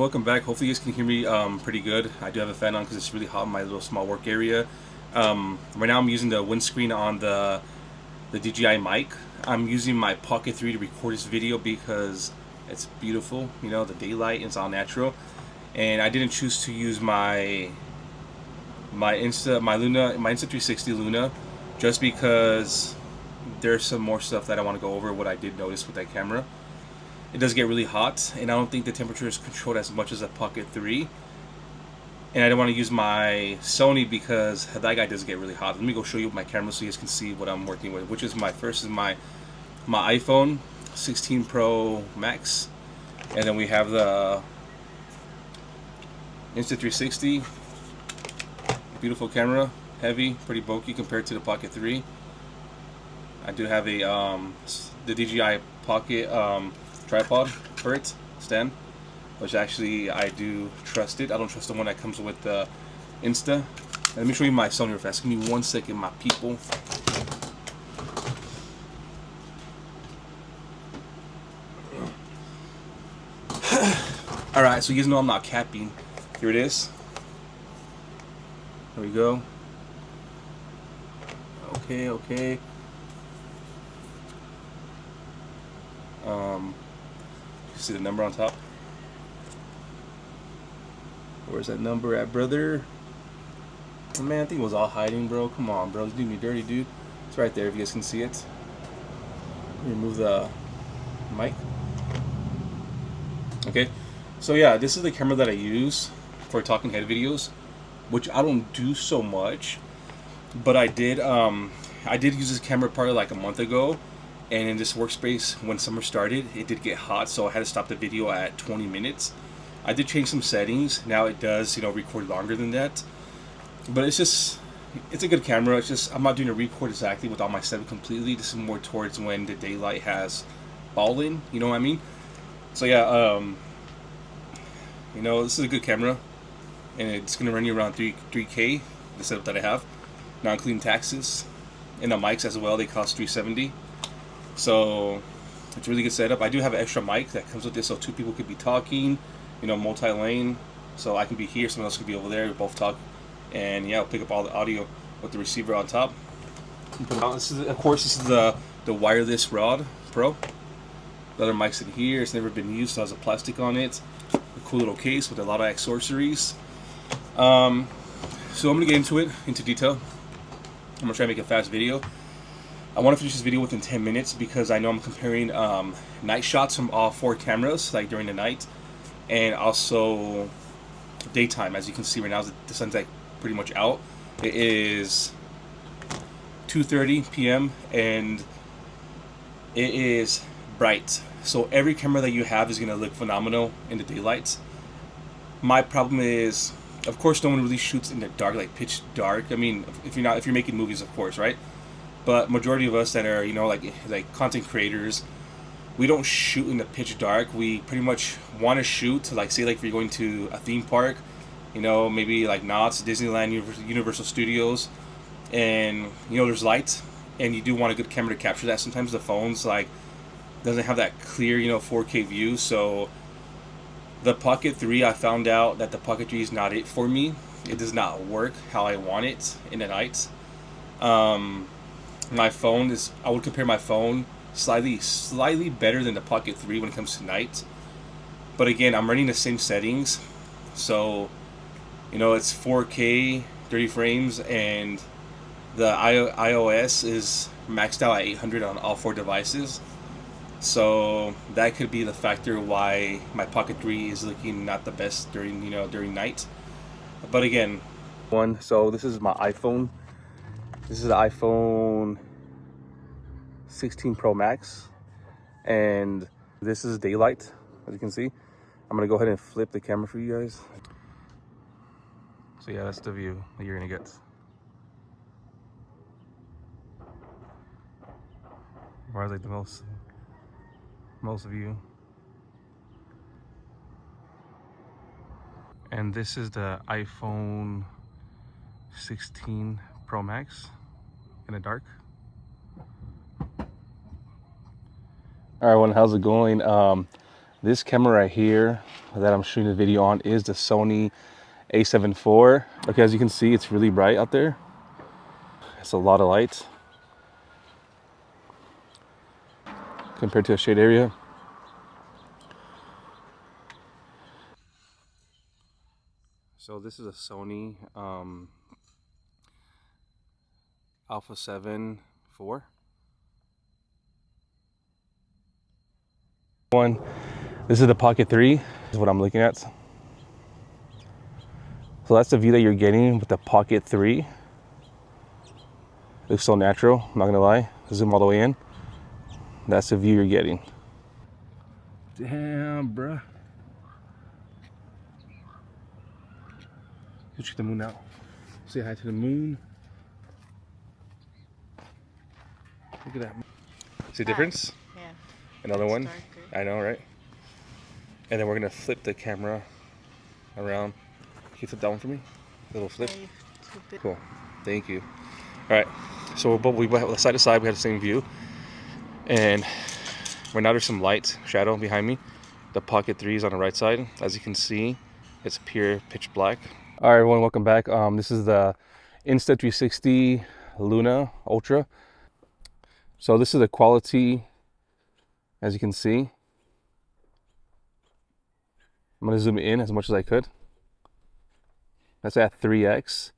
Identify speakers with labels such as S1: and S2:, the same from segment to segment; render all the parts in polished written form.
S1: welcome back. Hopefully you guys can hear me pretty good. I do have a fan on because it's really hot in my little small work area. Right now I'm using the windscreen on the DJI mic. I'm using my Pocket 3 to record this video because it's beautiful. You know, the daylight, it's all natural. And I didn't choose to use my Insta360 Luna just because there's some more stuff that I want to go over what I did notice with that camera. It does get really hot, and I don't think the temperature is controlled as much as a Pocket 3. And I don't want to use my Sony because that guy does get really hot. Let me go show you my camera so you guys can see what I'm working with. Which is my iPhone 16 Pro Max, and then we have the Insta360. Beautiful camera, heavy, pretty bulky compared to the Pocket 3. I do have a the DJI Pocket tripod for it, stand, which actually I do trust it. I don't trust the one that comes with the Insta. Let me show you my Sony real fast. Give me 1 second, my people. Alright, so you guys know I'm not capping. Here it is. There we go. Okay. You see the number on top? Where's that number at, brother? Oh, man, I think it was all hiding, bro. Come on, bro. You do me dirty, dude. It's right there if you guys can see it. Remove the mic. Okay. So yeah, this is the camera that I use for talking head videos, which I don't do so much, but I did use this camera probably like a month ago. And in this workspace, when summer started, it did get hot, so I had to stop the video at 20 minutes. I did change some settings. Now it does, record longer than that. But it's a good camera. It's just, I'm not doing a record exactly with all my setup completely. This is more towards when the daylight has fallen, you know what I mean? So yeah, this is a good camera. And it's going to run you around 3K, the setup that I have. Not including taxes. And the mics as well, they cost $370. So it's a really good setup. I do have an extra mic that comes with this, so two people could be talking, multi-lane. So I can be here, someone else could be over there, we both talk, and yeah, I'll pick up all the audio with the receiver on top. This is the wireless Rod Pro. The other mic's in here. It's never been used, so it has a plastic on it. A cool little case with a lot of accessories. So I'm gonna get into detail. I'm gonna try to make a fast video. I want to finish this video within 10 minutes because I know I'm comparing night shots from all 4 cameras, like during the night, and also daytime. As you can see right now, the sun's like pretty much out. It is 2:30 p.m. and it is bright. So every camera that you have is going to look phenomenal in the daylight. My problem is, of course, no one really shoots in the dark, like pitch dark. I mean, if you're making movies, of course, right? But majority of us that are, like content creators, we don't shoot in the pitch dark. We pretty much want to shoot, like say like if you're going to a theme park, maybe like Knott's, Disneyland, Universal Studios, and there's light, and you do want a good camera to capture that. Sometimes the phone's like doesn't have that clear 4K view. So the Pocket 3, I found out that the Pocket 3 is not it for me. It does not work how I want it in the night. My phone is, I would compare my phone slightly better than the Pocket 3 when it comes to night. But again, I'm running the same settings. So, it's 4K, 30 frames, and the iOS is maxed out at 800 on all 4 devices. So that could be the factor why my Pocket 3 is looking not the best during night. But again, so this is my iPhone. This is the iPhone 16 Pro Max, and this is daylight, as you can see. I'm gonna go ahead and flip the camera for you guys. So yeah, that's the view that you're gonna get. Where's like the most view. And this is the iPhone 16 Pro Max in the dark. All right, everyone, how's it going? This camera right here that I'm shooting the video on is the Sony A7 IV. Okay, as you can see, it's really bright out there. It's a lot of light compared to a shade area. So this is a Sony A7 IV. This is the Pocket 3, is what I'm looking at. So that's the view that you're getting with the Pocket 3. Looks so natural, I'm not gonna lie. Zoom all the way in. That's the view you're getting. Damn, bruh. Go check the moon out. Say hi to the moon. Look at that. See the difference?
S2: Yeah.
S1: Another one. I know, right? And then we're gonna flip the camera around. Can you flip that one for me? A little flip. Cool. Thank you. All right. So we side to side. We have the same view. And right now there's some light shadow behind me. The Pocket 3 is on the right side. As you can see, it's pure pitch black. All right, everyone, welcome back. This is the Insta360 Luna Ultra. So this is the quality, as you can see. I'm gonna zoom in as much as I could. That's at 3x.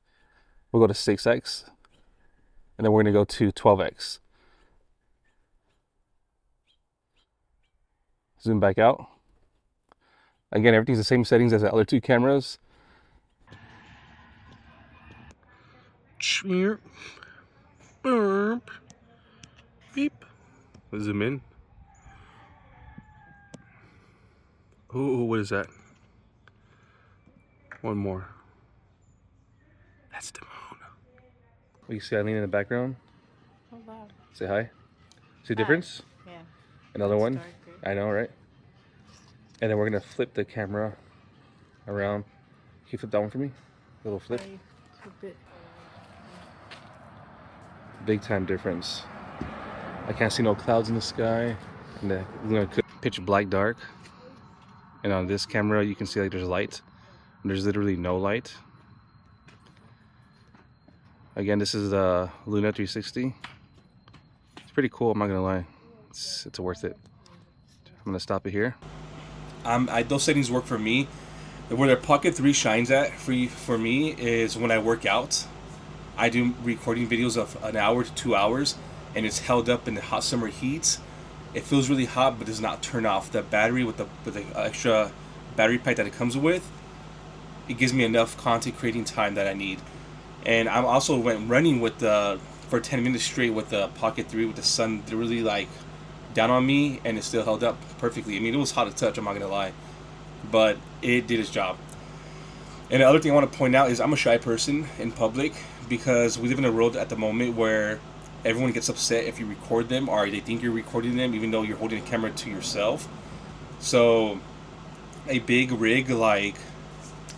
S1: We'll go to 6x. And then we're gonna go to 12x. Zoom back out. Again, everything's the same settings as the other two cameras. Beep. Let's zoom in. Ooh, what is that? One more. That's the moon. Oh, you see Eileen in the background?
S2: Oh, wow.
S1: Say hi. See the difference?
S2: Yeah.
S1: Another one.
S2: Darker.
S1: I know, right? And then we're gonna flip the camera around. Can you flip that one for me? A little flip. Big time difference. I can't see no clouds in the sky. And the Luna pitch black dark. And on this camera, you can see like there's light. And there's literally no light. Again, this is the Luna 360. It's pretty cool, I'm not gonna lie. It's worth it. I'm gonna stop it here. Those settings work for me. Where the Pocket 3 shines at for me is when I work out. I do recording videos of an hour to 2 hours, and it's held up in the hot summer heat. It feels really hot, but does not turn off. The battery with the extra battery pack that it comes with, it gives me enough content creating time that I need. And I also went running with for 10 minutes straight with the Pocket 3 with the sun really like down on me, and it still held up perfectly. I mean, it was hot to touch, I'm not gonna lie, but it did its job. And the other thing I want to point out is I'm a shy person in public because we live in a world at the moment where everyone gets upset if you record them or they think you're recording them even though you're holding a camera to yourself. So a big rig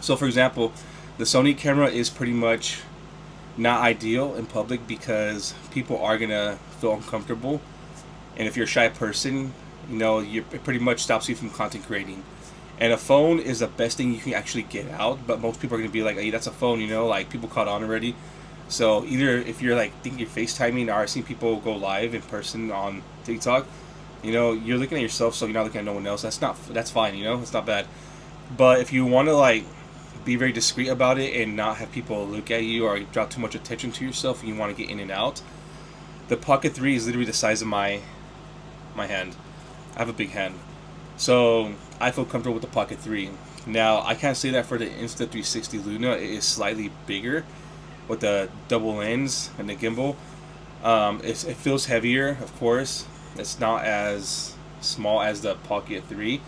S1: so for example, the Sony camera is pretty much not ideal in public because people are gonna feel uncomfortable, and if you're a shy person, it pretty much stops you from content creating. And a phone is the best thing you can actually get out, but most people are gonna be like, hey, that's a phone, like people caught on already. So either if you're like thinking you're FaceTiming, or I've seen people go live in person on TikTok, you're looking at yourself, so you're not looking at no one else. That's fine, it's not bad. But if you want to be very discreet about it and not have people look at you or draw too much attention to yourself, and you want to get in and out, the Pocket 3 is literally the size of my hand. I have a big hand, so I feel comfortable with the Pocket 3. Now I can't say that for the Insta360 Luna. It is slightly bigger with the double lens and the gimbal. It feels heavier, of course. It's not as small as the Pocket 3.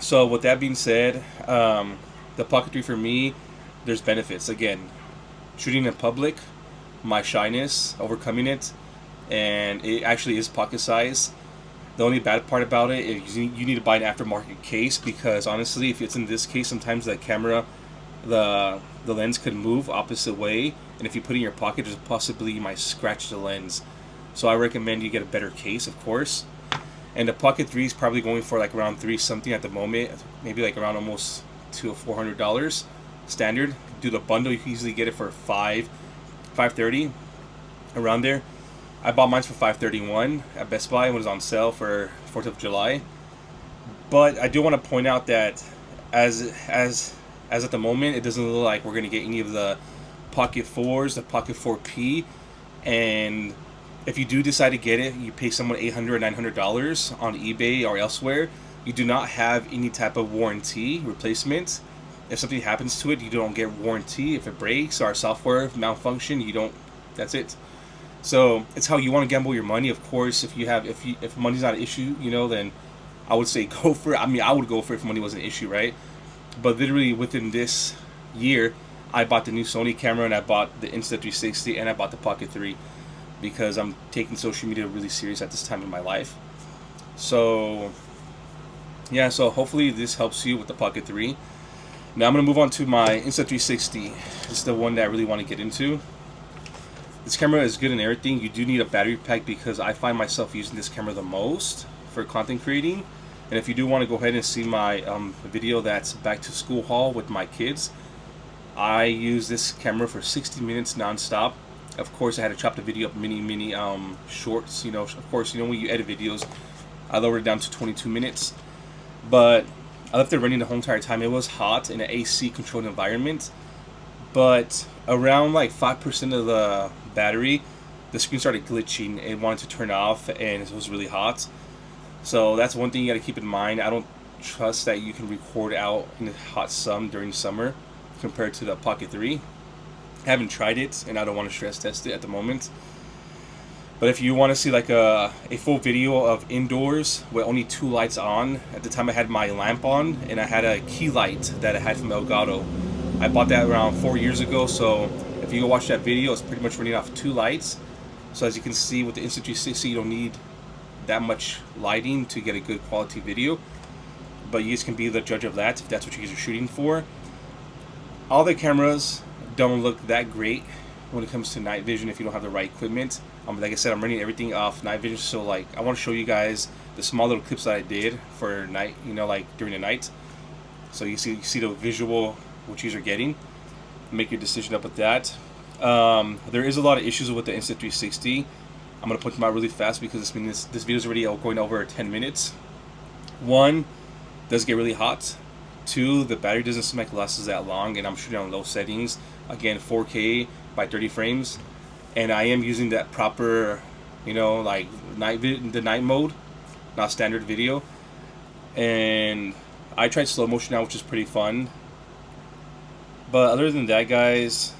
S1: So with that being said, the Pocket 3 for me, there's benefits. Again, shooting in public, my shyness, overcoming it, and it actually is pocket size. The only bad part about it is you need to buy an aftermarket case, because honestly, if it's in this case, sometimes the camera, the lens could move opposite way, and if you put it in your pocket, there's possibly you might scratch the lens. So I recommend you get a better case, of course. And the Pocket 3 is probably going for like around 3 something at the moment, maybe like around almost to $400 standard. Do the bundle, you can easily get it for $530, around there. I bought mine for $531 at Best Buy when it was on sale for 4th of July. But I do want to point out that as at the moment, it doesn't look like we're going to get any of the Pocket 4s, the Pocket 4P, and if you do decide to get it, you pay someone $800 or $900 on eBay or elsewhere. You do not have any type of warranty replacement. If something happens to it, you don't get warranty. If it breaks or software malfunction, you don't. That's it. So it's how you want to gamble your money. Of course, if money's not an issue, then I would say go for it. I mean, I would go for it if money was an issue, right? But literally within this year, I bought the new Sony camera, and I bought the Insta360, and I bought the Pocket 3 because I'm taking social media really serious at this time in my life. So yeah, so hopefully this helps you with the Pocket 3. Now I'm going to move on to my Insta360. This is the one that I really want to get into. This camera is good and everything. You do need a battery pack because I find myself using this camera the most for content creating. And if you do want to go ahead and see my video that's back to school haul with my kids, I use this camera for 60 minutes non-stop. Of course, I had to chop the video up mini shorts. Of course, when you edit videos, I lowered it down to 22 minutes. But I left it running the whole entire time. It was hot in an AC controlled environment, but around like 5% of the battery, the screen started glitching. It wanted to turn off, and it was really hot. So that's one thing you got to keep in mind. I don't trust that you can record out in the hot sun during summer compared to the Pocket 3. I haven't tried it, and I don't want to stress test it at the moment. But if you want to see like a full video of indoors with only 2 lights on, at the time I had my lamp on, and I had a key light that I had from Elgato. I bought that around 4 years ago, so if you go watch that video, it's pretty much running off 2 lights. So as you can see with the Insta360, you don't need that much lighting to get a good quality video. But you guys can be the judge of that if that's what you guys are shooting for. All the cameras don't look that great when it comes to night vision if you don't have the right equipment. Like I said, I'm running everything off night vision, so like I want to show you guys the small little clips that I did for night, like during the night. So you see the visual what you are getting. Make your decision up with that. There is a lot of issues with the Insta360. I'm gonna point them out really fast because this video is already going over 10 minutes. 1, does get really hot. 2, the battery doesn't seem like it lasts that long, and I'm shooting on low settings. Again, 4K by 30 frames, and I am using that proper, like the night mode, not standard video. And I tried slow motion now, which is pretty fun. But other than that, guys,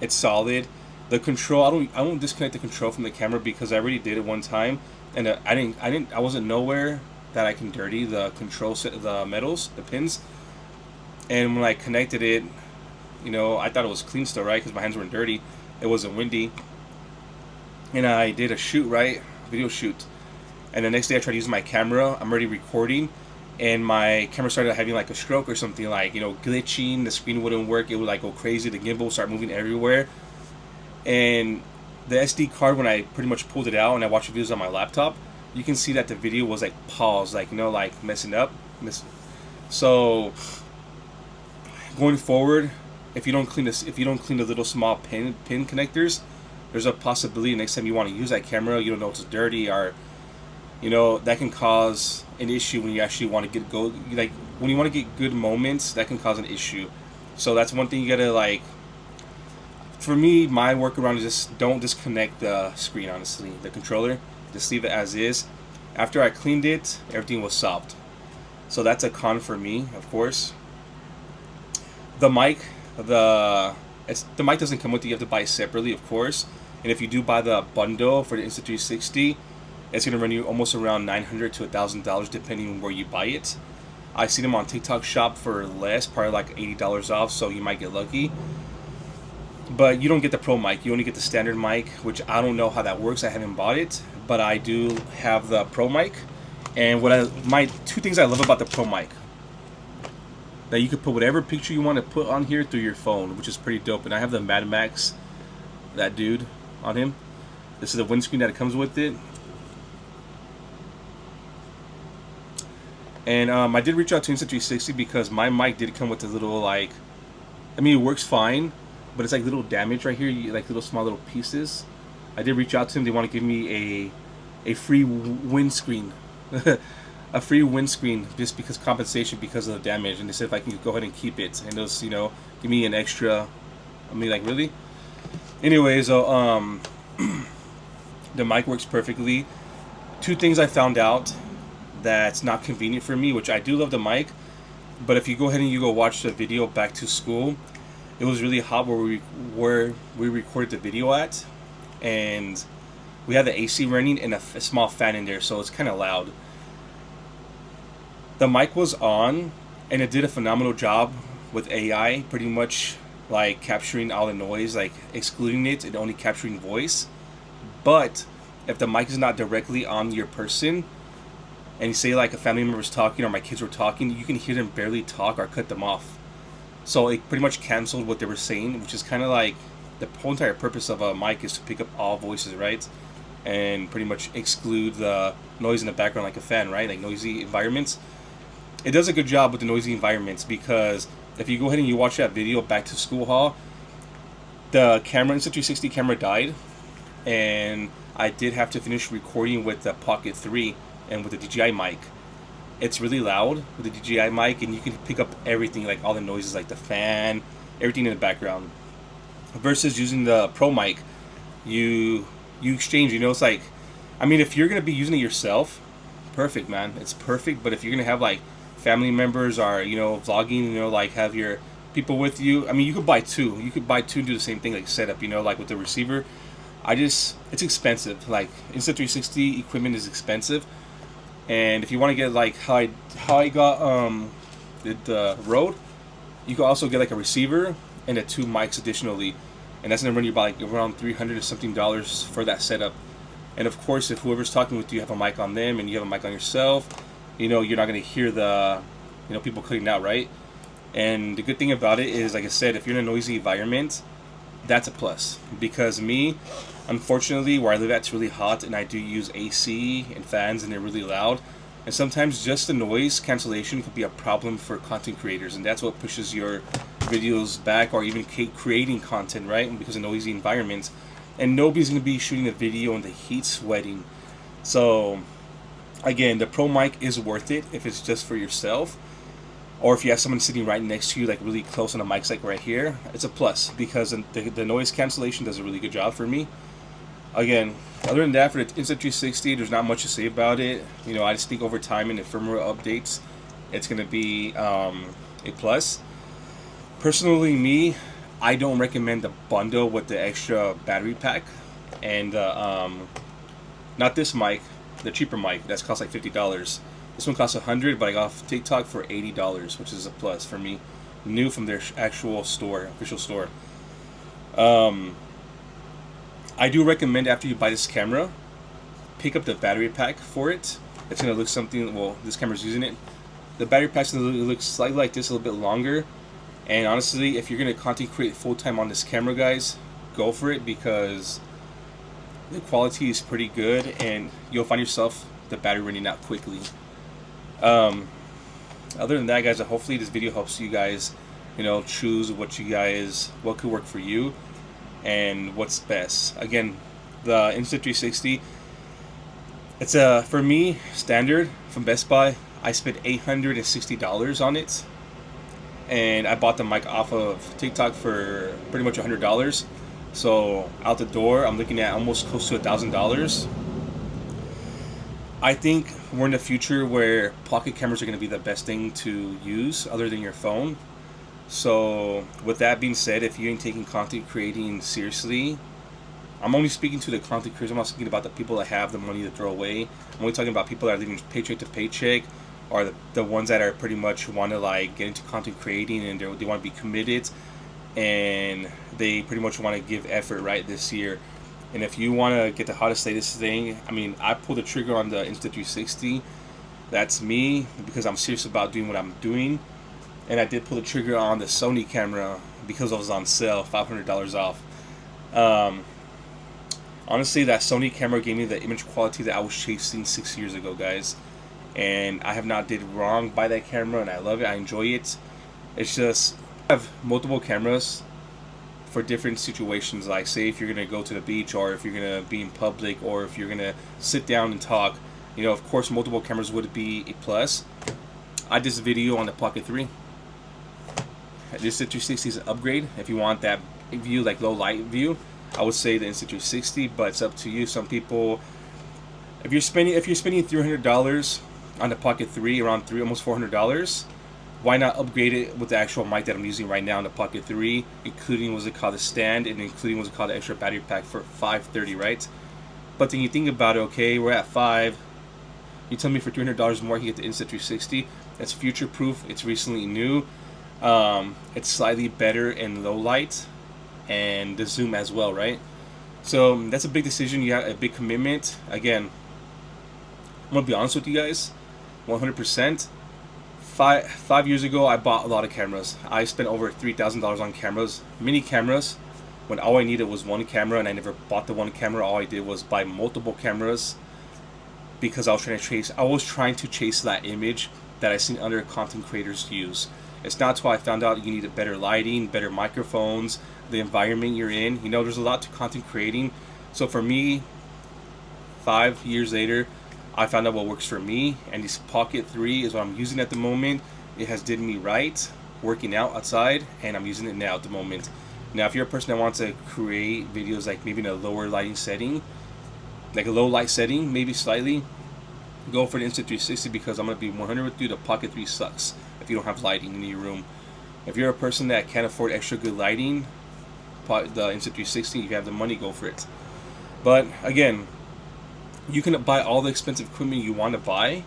S1: it's solid. The control, I won't disconnect the control from the camera because I already did it one time, and I wasn't nowhere that I can dirty the control set, the metals, the pins. And when I connected it, I thought it was clean still, right? Because my hands weren't dirty. It wasn't windy. And I did a shoot, right? Video shoot. And the next day I tried using my camera. I'm already recording, and my camera started having like a stroke or something, like glitching. The screen wouldn't work. It would like go crazy. The gimbal started moving everywhere. And the SD card, when I pretty much pulled it out and I watched videos on my laptop, you can see that the video was like paused, like like messing up. So going forward, if you don't clean the little small pin connectors, there's a possibility next time you want to use that camera, you don't know it's dirty, or that can cause an issue when you actually want to when you want to get good moments, that can cause an issue. So that's one thing you gotta for me, my workaround is just don't disconnect the screen, honestly, the controller. Just leave it as is. After I cleaned it, everything was soft. So that's a con for me, of course. The mic, the mic doesn't come with it. You have to buy it separately, of course. And if you do buy the bundle for the Insta360, it's gonna run you almost around $900 to $1,000 depending on where you buy it. I see them on TikTok Shop for less, probably like $80 off. So you might get lucky. But you don't get the Pro mic. You only get the standard mic, which I don't know how that works. I haven't bought it, but I do have the Pro mic. And my 2 things I love about the Pro mic, that you could put whatever picture you want to put on here through your phone, which is pretty dope. And I have the Mad Max, that dude, on him. This is the windscreen that it comes with it. And I did reach out to Insta360 because my mic did come with a little like, I mean, it works fine, but it's like little damage right here, like little small little pieces. I did reach out to them. They want to give me a free windscreen, a free windscreen just because compensation because of the damage. And they said if I can go ahead and keep it and just give me an extra. I mean, like really. Anyways, the mic works perfectly. Two things I found out that's not convenient for me, which I do love the mic, but if you go ahead and you go watch the video back to school, it was really hot where we recorded the video at, and we had the AC running and a small fan in there, so it's kind of loud. The mic was on, and it did a phenomenal job with AI, pretty much like capturing all the noise, like excluding it and only capturing voice. But if the mic is not directly on your person, and you say like a family member was talking or my kids were talking, you can hear them barely talk or cut them off. So it pretty much canceled what they were saying, which is kind of like the whole entire purpose of a mic is to pick up all voices, right? And pretty much exclude the noise in the background like a fan, right? Like noisy environments. It does a good job with the noisy environments because if you go ahead and you watch that video back to school haul, the camera, Insta360 camera died, and I did have to finish recording with the Pocket 3 and with the DJI mic. It's really loud with the DJI mic, and you can pick up everything, like all the noises, like the fan, everything in the background. Versus using the Pro mic, you exchange. It's like, I mean, if you're gonna be using it yourself, perfect, man. It's perfect. But if you're gonna have like family members or vlogging, like have your people with you, I mean, you could buy two. You could buy two and do the same thing, like setup. Like with the receiver. It's expensive. Like Insta360 equipment is expensive. And if you want to get like how I got the Rode, you can also get like a receiver and the two mics additionally, and that's gonna run you about like around $300 or something for that setup. And of course, if whoever's talking with you have a mic on them and you have a mic on yourself, you're not gonna hear the people cutting out, right? And the good thing about it is, like I said, if you're in a noisy environment, that's a plus. Because me, unfortunately, where I live at, it's really hot, and I do use AC and fans, and they're really loud. And sometimes just the noise cancellation could be a problem for content creators, and that's what pushes your videos back, or even creating content, right? Because of noisy environments, and nobody's going to be shooting a video in the heat, sweating. So, again, the Pro mic is worth it if it's just for yourself. Or if you have someone sitting right next to you, like really close on the mics, like right here, it's a plus because the noise cancellation does a really good job for me. Again, other than that, for the Insta360, there's not much to say about it. I just think over time and the firmware updates, it's going to be a plus. Personally, me, I don't recommend the bundle with the extra battery pack and not this mic, the cheaper mic that's cost like $50. This one costs $100, but I got off TikTok for $80, which is a plus for me. New from their actual store, official store. I do recommend after you buy this camera, pick up the battery pack for it. It's going to look something, well, this camera's using it. The battery pack's going to look slightly like this, a little bit longer. And honestly, if you're going to content create full-time on this camera, guys, go for it because the quality is pretty good and you'll find yourself the battery running out quickly. Other than that, guys, hopefully this video helps you guys, choose what could work for you and what's best. Again, the Insta360, it's for me, standard from Best Buy. I spent $860 on it, and I bought the mic off of TikTok for pretty much $100. So out the door, I'm looking at almost close to $1,000. I think we're in the future where pocket cameras are going to be the best thing to use other than your phone. So with that being said, if you ain't taking content creating seriously, I'm only speaking to the content creators. I'm not speaking about the people that have the money to throw away. I'm only talking about people that are living paycheck to paycheck, or the ones that are pretty much want to like get into content creating and they want to be committed and they pretty much want to give effort right this year. And if you want to get the hottest, latest thing, I mean, I pulled the trigger on the Insta360. That's me because I'm serious about doing what I'm doing. And I did pull the trigger on the Sony camera because it was on sale, $500 off. Honestly, that Sony camera gave me the image quality that I was chasing 6 years ago, guys. and I have not did wrong by that camera, and I love it. I enjoy it. It's just I have multiple cameras for different situations, like say if you're gonna go to the beach, or if you're gonna be in public, or if you're gonna sit down and talk. You know, of course, multiple cameras would be a plus. I did this video on the Pocket 3. This Insta360 is an upgrade. If you want that view, like low light view, I would say the Insta360, but it's up to you. Some people, if you're spending $300 on the Pocket 3, around almost $400, why not upgrade it with the actual mic that I'm using right now in the Pocket 3, including what's it called, the stand, and including what's it called, the extra battery pack for $530, right? But then you think about it, okay, we're at $5. You tell me for $300 more, you get the Insta360. It's future proof. It's recently new. It's slightly better in low light, and the zoom as well, right? So that's a big decision. You have a big commitment. Again, I'm gonna be honest with you guys, 100%. Five years ago, I bought a lot of cameras. I spent over $3,000 on cameras, mini cameras, when all I needed was one camera, and I never bought the one camera. All I did was buy multiple cameras because I was trying to chase that image that I seen other content creators use. It's not until I found out you need better lighting, better microphones, the environment you're in. You know, there's a lot to content creating. So for me, 5 years later, I found out what works for me, and this Pocket 3 is what I'm using at the moment. It has did me right, working out outside, and I'm using it now at the moment. Now, if you're a person that wants to create videos like maybe in a lower lighting setting, like a low light setting, maybe slightly, go for the Insta360, because I'm going to be 100 with you, the Pocket 3 sucks if you don't have lighting in your room. If you're a person that can't afford extra good lighting, the Insta360, if you have the money, go for it. But again, you can buy all the expensive equipment you want to buy,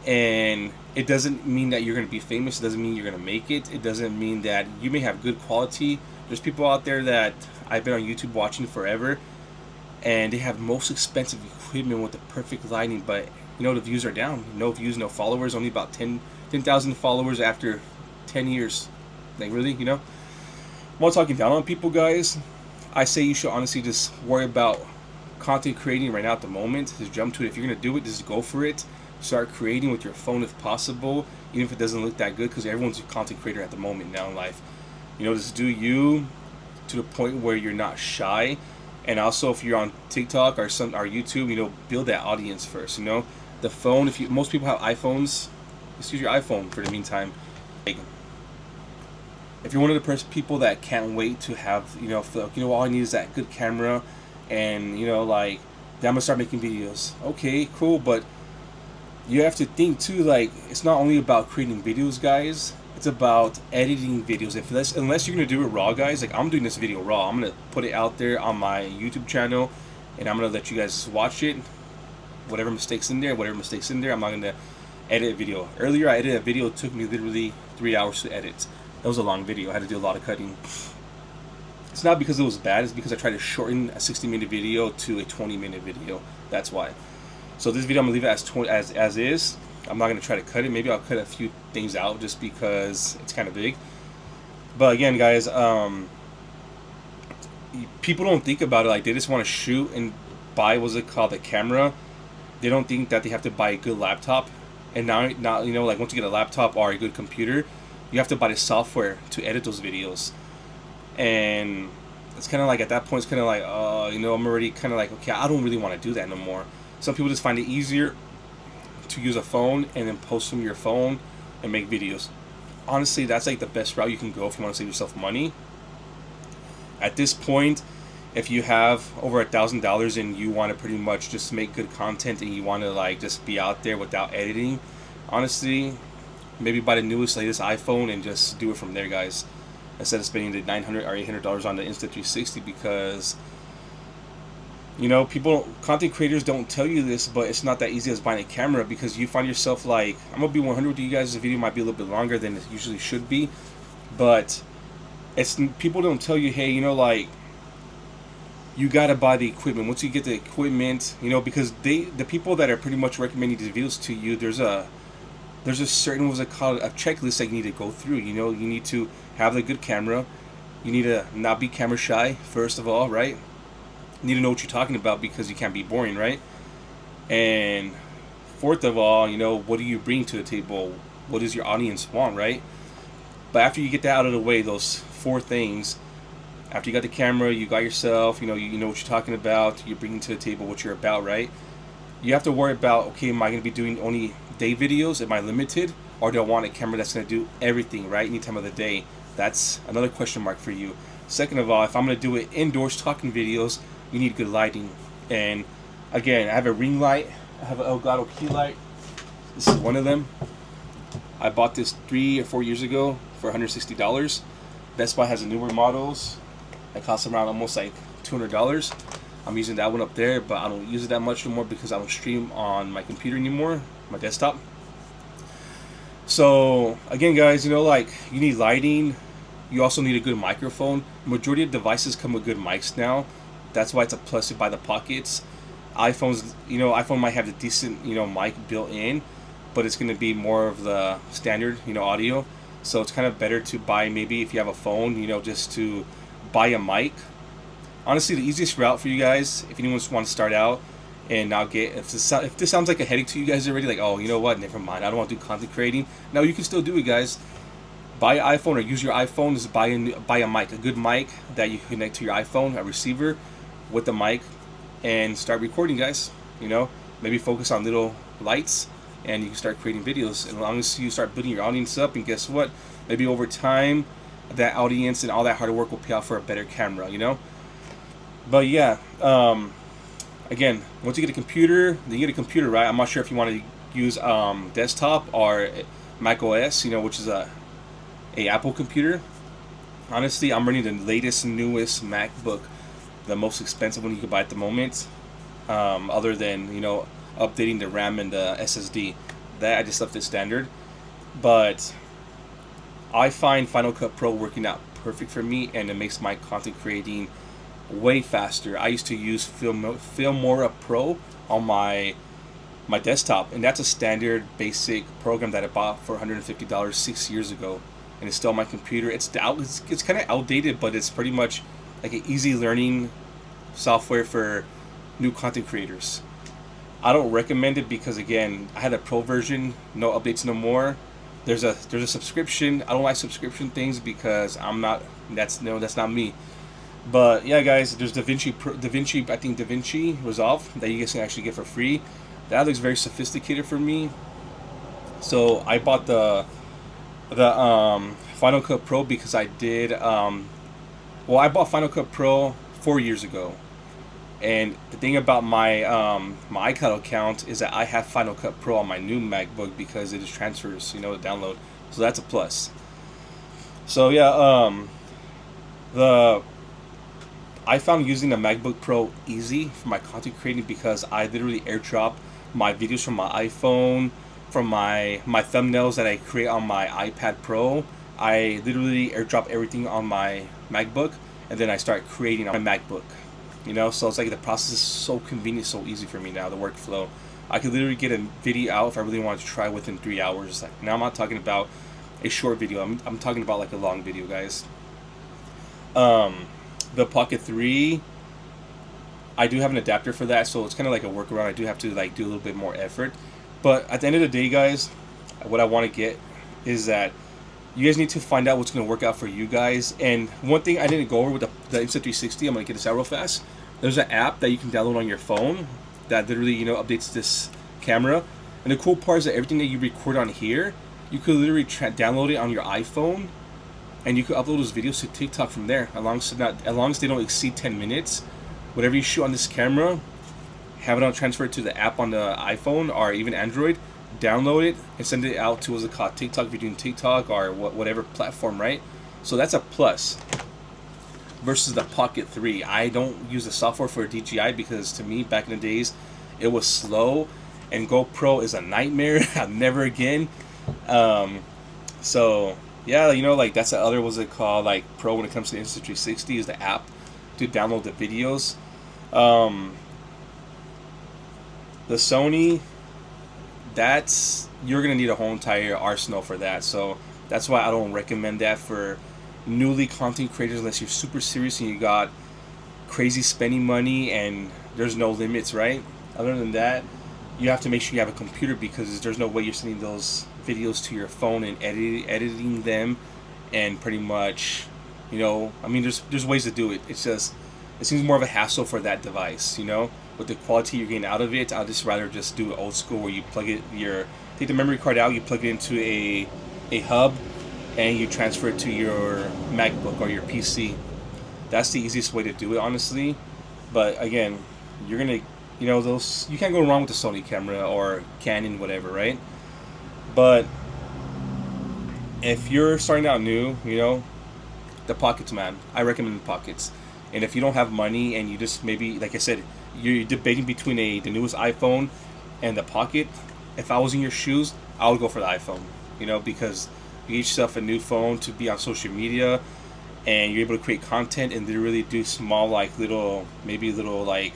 S1: and it doesn't mean that you're going to be famous. It doesn't mean you're going to make it. It doesn't mean that you may have good quality. There's people out there that I've been on YouTube watching forever, and they have most expensive equipment with the perfect lighting, but you know, the views are down. No views, no followers, only about 10,000 followers after 10 years. Like, really, you know? I'm not talking down on people, guys. I say you should honestly just worry about content creating right now at the moment. Just jump to it. If you're going to do it, just go for it. Start creating with your phone if possible, even if it doesn't look that good, because everyone's a content creator at the moment now in life. You know, just do you to the point where you're not shy. And also, if you're on TikTok or YouTube, you know, build that audience first. You know, the phone. Most people have iPhones, just use your iPhone for the meantime. Like, if you're one of the people that can't wait to have, you know, feel like, you know, all I need is that good camera, and you know, like, then I'm gonna start making videos. Okay, cool, but you have to think too. Like, it's not only about creating videos, guys. It's about editing videos. Unless you're gonna do it raw, guys. Like, I'm doing this video raw. I'm gonna put it out there on my YouTube channel, and I'm gonna let you guys watch it. Whatever mistakes in there, I'm not gonna edit a video. Earlier, I edited a video. It took me literally 3 hours to edit. That was a long video. I had to do a lot of cutting. It's not because it was bad. It's because I tried to shorten a 60-minute video to a 20-minute video. That's why. So this video, I'm gonna leave it as is. I'm not gonna try to cut it. Maybe I'll cut a few things out just because it's kind of big. But again, guys, people don't think about it. Like, they just want to shoot and buy, what's it called, the camera. They don't think that they have to buy a good laptop. And now, you know, like, once you get a laptop or a good computer, you have to buy the software to edit those videos. And it's kind of like, at that point, it's kind of like, you know, I'm already kind of like, okay, I don't really want to do that no more. Some people just find it easier to use a phone and then post from your phone and make videos. Honestly, that's like the best route you can go if you want to save yourself money. At this point, if you have over $1,000 and you want to pretty much just make good content and you want to, like, just be out there without editing, honestly, maybe buy the newest, latest iPhone and just do it from there, guys, instead of spending the $900 or $800 on the Insta360, because, you know, content creators don't tell you this, but it's not that easy as buying a camera, because you find yourself, like, I'm gonna be 100 with you guys. This video might be a little bit longer than it usually should be, but people don't tell you, hey, you know, like, you gotta buy the equipment. Once you get the equipment, you know, because the people that are pretty much recommending these videos to you, there's a certain, what's it called, a checklist that you need to go through. You know, you need to have a good camera. You need to not be camera shy, first of all, right? You need to know what you're talking about, because you can't be boring, right? And Fourth of all, you know, what do you bring to the table? What does your audience want, right? But after you get that out of the way, those four things, after you got the camera, you got yourself, you know what you're talking about, you're bringing to the table what you're about, right? You have to worry about, okay, am I going to be doing only day videos? Am I limited? Or do I want a camera that's going to do everything, right? Any time of the day? That's another question mark for you. Second of all, if I'm going to do it indoors talking videos, you need good lighting. And again, I have a ring light. I have an Elgato key light. This is one of them. I bought this 3 or 4 years ago for $160. Best Buy has the newer models. It costs around almost like $200. I'm using that one up there, but I don't use it that much anymore because I don't stream on my computer anymore, my desktop. So again, guys, you know, like, you need lighting. You also need a good microphone. Majority of devices come with good mics now. That's why it's a plus to buy the Pockets. iPhones, you know, iPhone might have a decent, you know, mic built in, but it's going to be more of the standard, you know, audio. So it's kind of better to buy, maybe if you have a phone, you know, just to buy a mic. Honestly, the easiest route for you guys, if anyone wants to start out and not get, if this sounds like a headache to you guys already, like, oh, you know what, never mind, I don't want to do content creating. No, you can still do it, guys. Buy an iPhone or use your iPhone. Just buy a mic, a good mic that you can connect to your iPhone, a receiver with the mic, and start recording, guys. You know, maybe focus on little lights, and you can start creating videos. And as long as you start building your audience up, and guess what? Maybe over time, that audience and all that hard work will pay off for a better camera, you know? But yeah, again, once you get a computer, then you get a computer, right? I'm not sure if you want to use desktop or Mac OS, you know, which is a Apple computer. Honestly, I'm running the latest, newest MacBook, the most expensive one you can buy at the moment, other than, you know, updating the RAM and the SSD. That I just left it standard. But I find Final Cut Pro working out perfect for me, and it makes my content creating way faster. I used to use Filmora Pro on my desktop, and that's a standard basic program that I bought for $150 6 years ago, and it's still on my computer. It's kind of outdated, but it's pretty much like an easy learning software for new content creators. I don't recommend it because, again, I had a pro version, no updates no more. There's a subscription. I don't like subscription things because that's not me. But yeah, guys, there's DaVinci Resolve that you guys can actually get for free. That looks very sophisticated for me. So I bought the Final Cut Pro because I did I bought Final Cut Pro 4 years ago. And the thing about my my iCloud account is that I have Final Cut Pro on my new MacBook because it is transfers, you know, to download. So that's a plus. So yeah, I found using the MacBook Pro easy for my content creating because I literally airdrop my videos from my iPhone, from my thumbnails that I create on my iPad Pro. I literally airdrop everything on my MacBook, and then I start creating on my MacBook. You know, so it's like the process is so convenient, so easy for me now, the workflow. I could literally get a video out if I really wanted to try within 3 hours. Like, now I'm not talking about a short video. I'm talking about like a long video, guys. The Pocket 3, I do have an adapter for that, so it's kind of like a workaround. I do have to like do a little bit more effort. But at the end of the day, guys, what I want to get is that you guys need to find out what's going to work out for you guys. And one thing I didn't go over with the Insta360, I'm going to get this out real fast. There's an app that you can download on your phone that literally, you know, updates this camera. And the cool part is that everything that you record on here, you could literally download it on your iPhone, and you could upload those videos to TikTok from there, as long as they don't exceed 10 minutes. Whatever you shoot on this camera, have it on transfer to the app on the iPhone or even Android, download it and send it out to, what's it called, TikTok, if you're doing TikTok or whatever platform, right? So that's a plus versus the Pocket 3. I don't use the software for DJI because, to me, back in the days, it was slow, and GoPro is a nightmare. Never again. So yeah, you know, like, that's the other, what's it called, like, pro when it comes to Insta360 is the app to download the videos. The Sony, you're gonna need a whole entire arsenal for that. So that's why I don't recommend that for newly content creators unless you're super serious and you got crazy spending money and there's no limits, right? Other than that, you have to make sure you have a computer, because there's no way you're sending those videos to your phone and editing them, and pretty much, I mean, there's ways to do it. It's just, it seems more of a hassle for that device, with the quality you're getting out of it. I'd just rather just do it old school, where you take the memory card out, you plug it into a hub, and you transfer it to your MacBook or your PC. That's the easiest way to do it, honestly. But again, you're gonna, those, you can't go wrong with the Sony camera or Canon, whatever, right? But if you're starting out new, the Pockets, man, I recommend the Pockets. And if you don't have money, and you just, maybe, like I said, you're debating between the newest iPhone and the Pocket, if I was in your shoes, I would go for the iPhone. Because you get yourself a new phone to be on social media, and you're able to create content and then really do small, like little like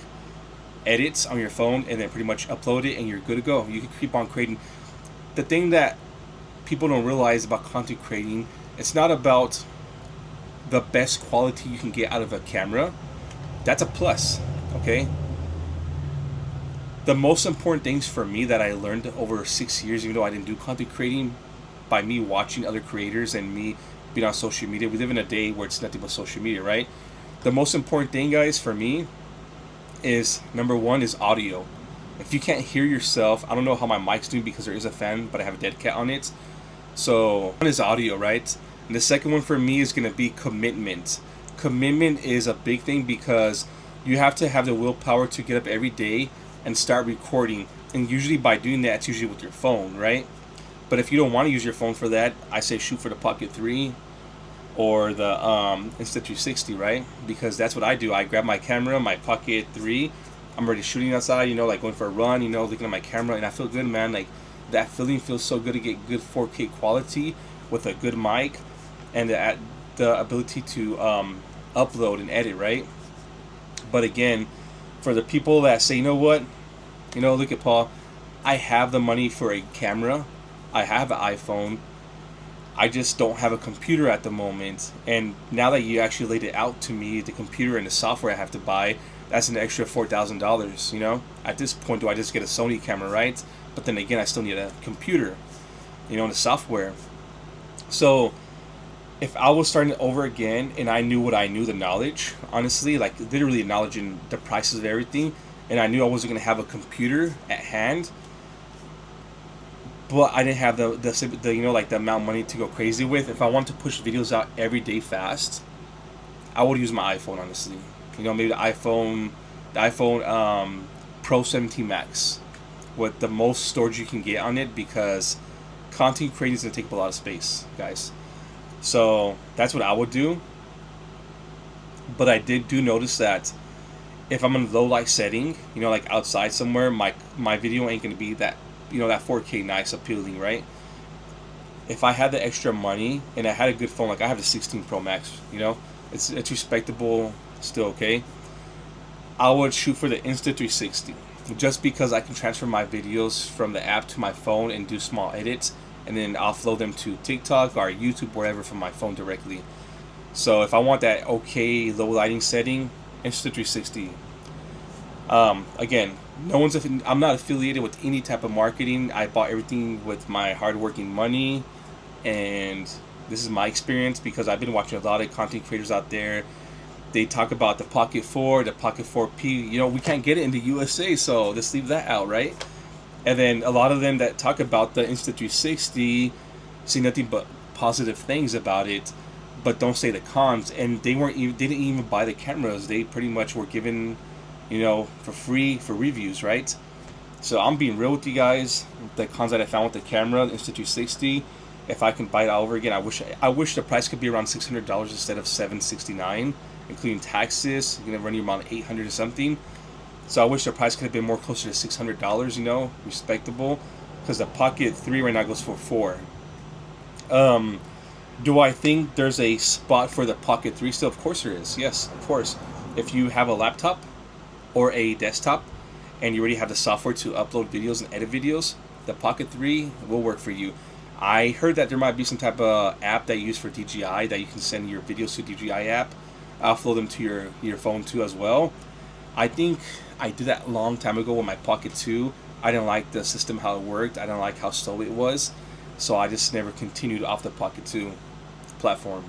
S1: edits on your phone, and then pretty much upload it, and you're good to go. You can keep on creating. The thing that people don't realize about content creating, it's not about the best quality you can get out of a camera. That's a plus, okay? The most important things for me that I learned over 6 years, even though I didn't do content creating, by me watching other creators and me being on social media. We live in a day where it's nothing but social media, right? The most important thing, guys, for me is, number one, is audio. If you can't hear yourself, I don't know how my mic's doing because there is a fan, but I have a dead cat on it. So one is audio, right? And the second one for me is going to be commitment. Commitment is a big thing, because you have to have the willpower to get up every day and start recording. And usually by doing that, it's usually with your phone, right? But if you don't want to use your phone for that, I say shoot for the Pocket 3 or the Insta360, right? Because that's what I do. I grab my camera, my Pocket 3, I'm already shooting outside, like going for a run, looking at my camera, and I feel good, man. Like, that feeling feels so good to get good 4K quality with a good mic, and the ability to upload and edit, right? But again, for the people that say, what, look at Paul, I have the money for a camera, I have an iPhone, I just don't have a computer at the moment. And now that you actually laid it out to me, the computer and the software I have to buy, that's an extra $4,000, At this point, do I just get a Sony camera, right? But then again, I still need a computer, and the software. So if I was starting over again and I knew what I knew, the knowledge, honestly, like literally the knowledge and the prices of everything, and I knew I wasn't going to have a computer at hand, but I didn't have the like the amount of money to go crazy with. If I want to push videos out every day fast, I would use my iPhone, honestly. Maybe the iPhone Pro 17 Max with the most storage you can get on it, because content creating is going to take up a lot of space, guys. So that's what I would do. But I do notice that if I'm in low light setting, like outside somewhere, my video ain't going to be that, that 4K nice appealing, right? If I had the extra money and I had a good phone, like I have the 16 Pro Max, it's respectable, still okay, I would shoot for the Insta360, just because I can transfer my videos from the app to my phone and do small edits, and then offload them to TikTok or YouTube, wherever, from my phone directly. So if I want that okay low lighting setting, Insta360. Again, I'm not affiliated with any type of marketing. I bought everything with my hard-working money, and this is my experience, because I've been watching a lot of content creators out there. They talk about the Pocket 4, the Pocket 4P. We can't get it in the USA, so let's leave that out, right? And then a lot of them that talk about the Insta360 say nothing but positive things about it, but don't say the cons. And they didn't even buy the cameras. They pretty much were given, for free for reviews, right? So I'm being real with you guys. The cons that I found with the camera, the Insta360, if I can buy it all over again, I wish the price could be around $600 instead of $769, including taxes. You're gonna run you around $800 or something. So I wish the price could have been more closer to $600, respectable, because the Pocket 3 right now goes for $4. Do I think there's a spot for the Pocket 3 still? Of course there is. Yes, of course. If you have a laptop or a desktop and you already have the software to upload videos and edit videos, the Pocket 3 will work for you. I heard that there might be some type of app that you use for DJI, that you can send your videos to DJI app, upload them to your phone too as well. I think I did that a long time ago with my Pocket 2, I didn't like the system, how it worked. I didn't like how slow it was. So I just never continued off the Pocket 2 platform.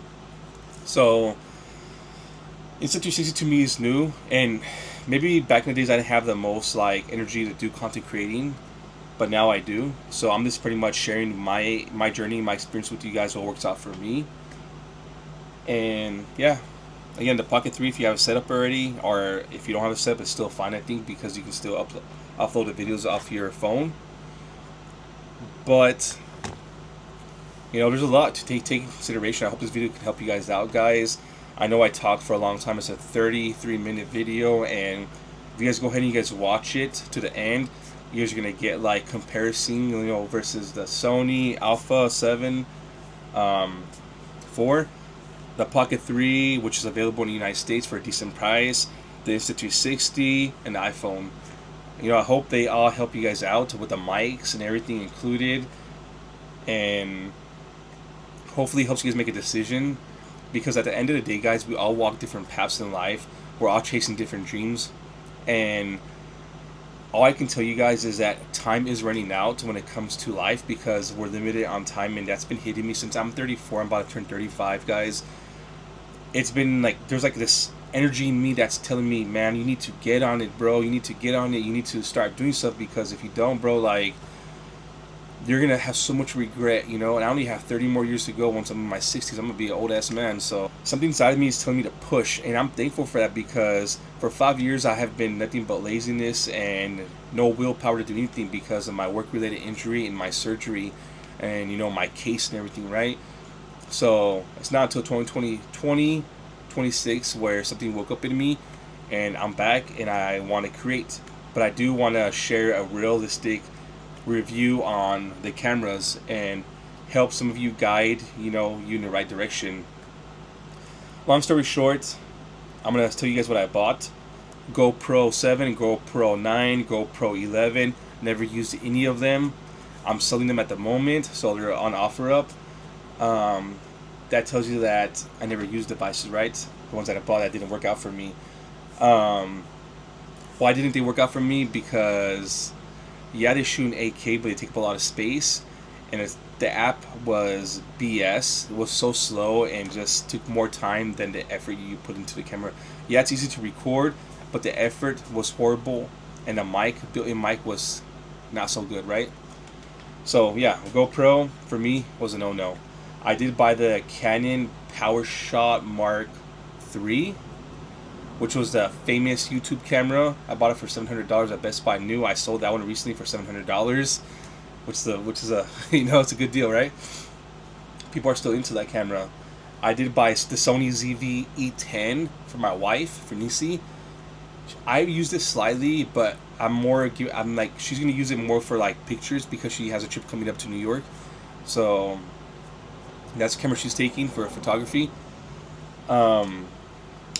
S1: So Insta360 to me is new, and maybe back in the days I didn't have the most like energy to do content creating, but now I do. So I'm just pretty much sharing my journey, my experience with you guys, what works out for me. And yeah, again, the Pocket 3, if you have a setup already, or if you don't have a setup, it's still fine, I think, because you can still upload the videos off your phone. But you know, there's a lot to take into consideration. I hope this video can help you guys out, guys. I know I talked for a long time. It's a 33-minute video, and if you guys go ahead and you guys watch it to the end, you guys are gonna get like comparison, you know, versus the Sony A7 IV, the Pocket 3, which is available in the United States for a decent price, the Insta360, and the iPhone. You know, I hope they all help you guys out with the mics and everything included, and hopefully helps you guys make a decision, because at the end of the day, guys, we all walk different paths in life. We're all chasing different dreams, and all I can tell you guys is that time is running out when it comes to life, because we're limited on time, and that's been hitting me since I'm 34. I'm about to turn 35, guys. It's been like, there's like this energy in me that's telling me, man, you need to get on it, bro. You need to get on it. You need to start doing stuff, because if you don't, bro, like, you're gonna have so much regret, you know. And I only have 30 more years to go. Once I'm in my 60s, I'm gonna be an old ass man. So something inside of me is telling me to push, and I'm thankful for that, because for 5 years I have been nothing but laziness and no willpower to do anything because of my work-related injury and my surgery, and you know, my case and everything, right? So it's not until 2026 where something woke up in me, and I'm back and I want to create. But I do want to share a realistic review on the cameras and help some of you guide, you know, you in the right direction. Long story short, I'm gonna tell you guys what I bought. GoPro 7, GoPro 9, GoPro 11. Never used any of them. I'm selling them at the moment, so they're on OfferUp. That tells you that I never used devices, right? The ones that I bought that didn't work out for me. Why didn't they work out for me? Because yeah, they shoot in 8K, but they take up a lot of space, and the app was BS. It was so slow and just took more time than the effort you put into the camera. Yeah, it's easy to record, but the effort was horrible, and the built-in mic was not so good, right? So yeah, GoPro for me was a no-no. I did buy the Canon PowerShot Mark III, which was the famous YouTube camera. I bought it for $700 at Best Buy new. I sold that one recently for $700, which is a you know, it's a good deal, right? People are still into that camera. I did buy the Sony ZV-E10 for my wife, for Nisi. I used it slightly, but I'm like, she's gonna use it more for like pictures, because she has a trip coming up to New York. So that's the camera she's taking for photography.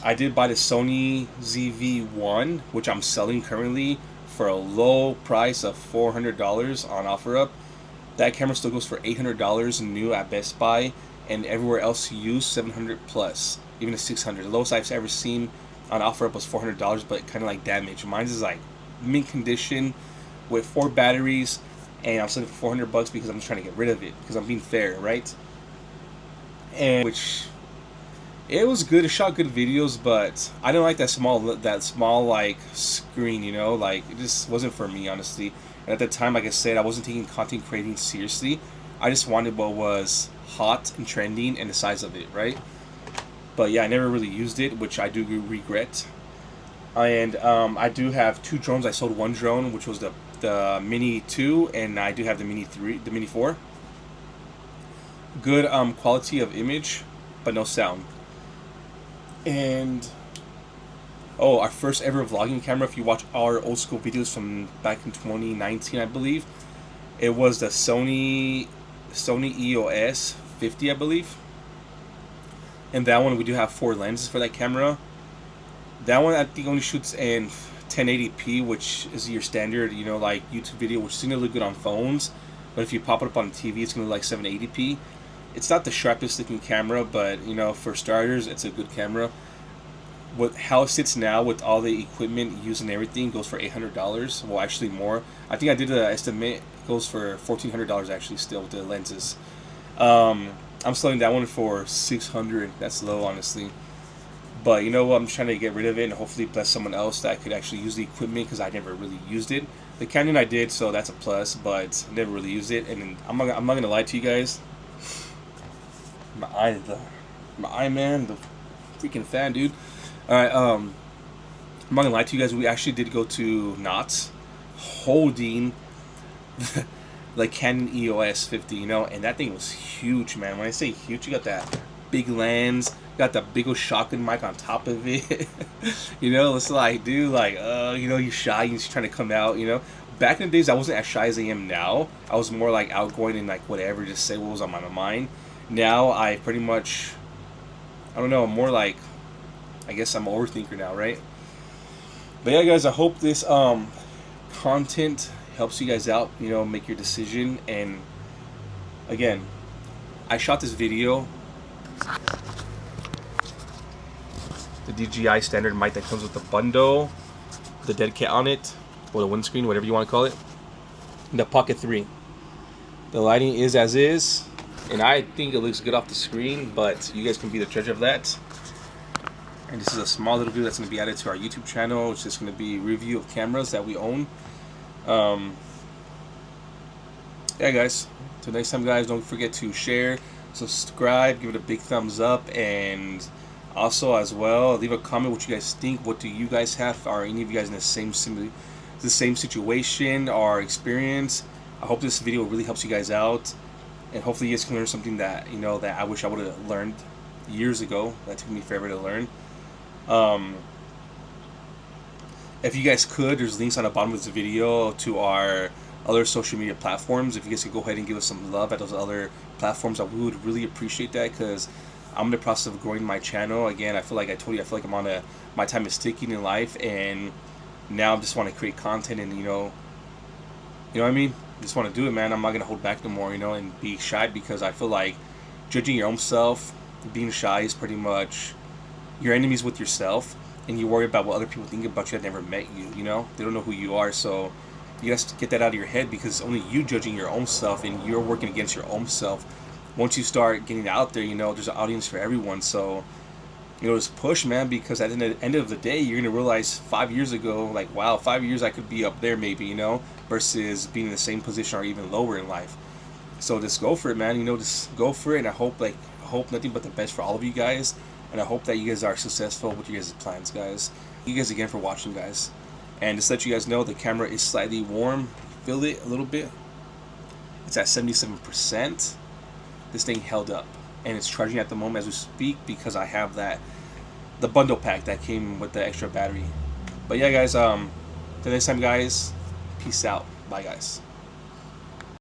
S1: I did buy the Sony ZV-1, which I'm selling currently for a low price of $400 on OfferUp. That camera still goes for $800 new at Best Buy, and everywhere else used $700 plus, even a $600. The lowest I've ever seen on OfferUp was $400, but kind of like damaged. Mine's is like mint condition with 4 batteries, and I'm selling it for $400 because I'm just trying to get rid of it, because I'm being fair, right? And which, it was good. It shot good videos, but I didn't like that small like screen, you know, like it just wasn't for me, honestly. And at the time, like I said, I wasn't taking content creating seriously. I just wanted what was hot and trending and the size of it, right? But yeah, I never really used it, which I do regret. And I do have 2 drones. I sold 1 drone, which was the Mini 2, and I do have the Mini 3, the Mini 4. Good quality of image, but no sound. And our first ever vlogging camera, if you watch our old school videos from back in 2019, I believe, it was the Sony EOS 50, I believe. And that one, we do have 4 lenses for that camera. That one, I think, only shoots in 1080p, which is your standard, you know, like YouTube video, which is gonna look good on phones, but if you pop it up on the TV, it's gonna look like 780p. It's not the sharpest looking camera, but you know, for starters, it's a good camera. what how it sits now with all the equipment used and everything goes for $800. Well, actually more. I think I did the estimate. It goes for $1,400 actually still with the lenses. I'm selling that one for 600. That's low, honestly. But you know what? I'm just trying to get rid of it and hopefully bless someone else that could actually use the equipment because I never really used it. The Canon I did, so that's a plus, but never really used it. And I'm not gonna lie to you guys. My eye, man, the freaking fan, dude. All right, I'm not gonna lie to you guys. We actually did go to Knott's, holding like Canon EOS 50, you know, and that thing was huge, man. When I say huge, you got that big lens, got the big old shotgun mic on top of it. You know, it's like, dude, like, you know, you're shy, you're just trying to come out, you know. Back in the days, I wasn't as shy as I am now. I was more like outgoing and like whatever, just say what was on my mind. Now I pretty much, I don't know, I'm more like, I guess I'm an overthinker now, right? But yeah, guys, I hope this content helps you guys out, you know, make your decision. And again, I shot this video, the DJI standard mic that comes with the bundle, the dead cat on it, or the windscreen, whatever you want to call it, the Pocket 3. The lighting is as is, and I think it looks good off the screen, but you guys can be the judge of that. And this is a small little video that's going to be added to our YouTube channel. It's just going to be a review of cameras that we own. Yeah, guys. Till next time, guys, don't forget to share, subscribe, give it a big thumbs up, and also as well leave a comment what you guys think. What do you guys have? Are any of you guys in the same situation or experience? I hope this video really helps you guys out, and hopefully you guys can learn something that, you know, that I wish I would have learned years ago. That took me forever to learn. If you guys could, there's links on the bottom of this video to our other social media platforms. If you guys could go ahead and give us some love at those other platforms, we would really appreciate that, because I'm in the process of growing my channel. Again, I feel like I told you, I feel like I'm on my time is ticking in life, and now I just want to create content, and you know what I mean? Just want to do it, man. I'm not gonna hold back no more, you know, and be shy, because I feel like judging your own self, being shy is pretty much your enemies with yourself, and you worry about what other people think about you that never met you. You know, they don't know who you are, so you guys get that out of your head, because it's only you judging your own self, and you're working against your own self. Once you start getting out there, you know, there's an audience for everyone. So, you know, just push, man, because at the end of the day, you're gonna realize 5 years ago, like, wow, 5 years I could be up there maybe, you know, versus being in the same position or even lower in life. So just go for it, man. You know, just go for it, and I hope nothing but the best for all of you guys, and I hope that you guys are successful with your guys' plans, guys. Thank you guys again for watching, guys. And just to let you guys know, the camera is slightly warm. Feel it a little bit. It's at 77%. This thing held up, and it's charging at the moment as we speak, because I have the bundle pack that came with the extra battery. But yeah, guys, till next time, guys, peace out. Bye, guys.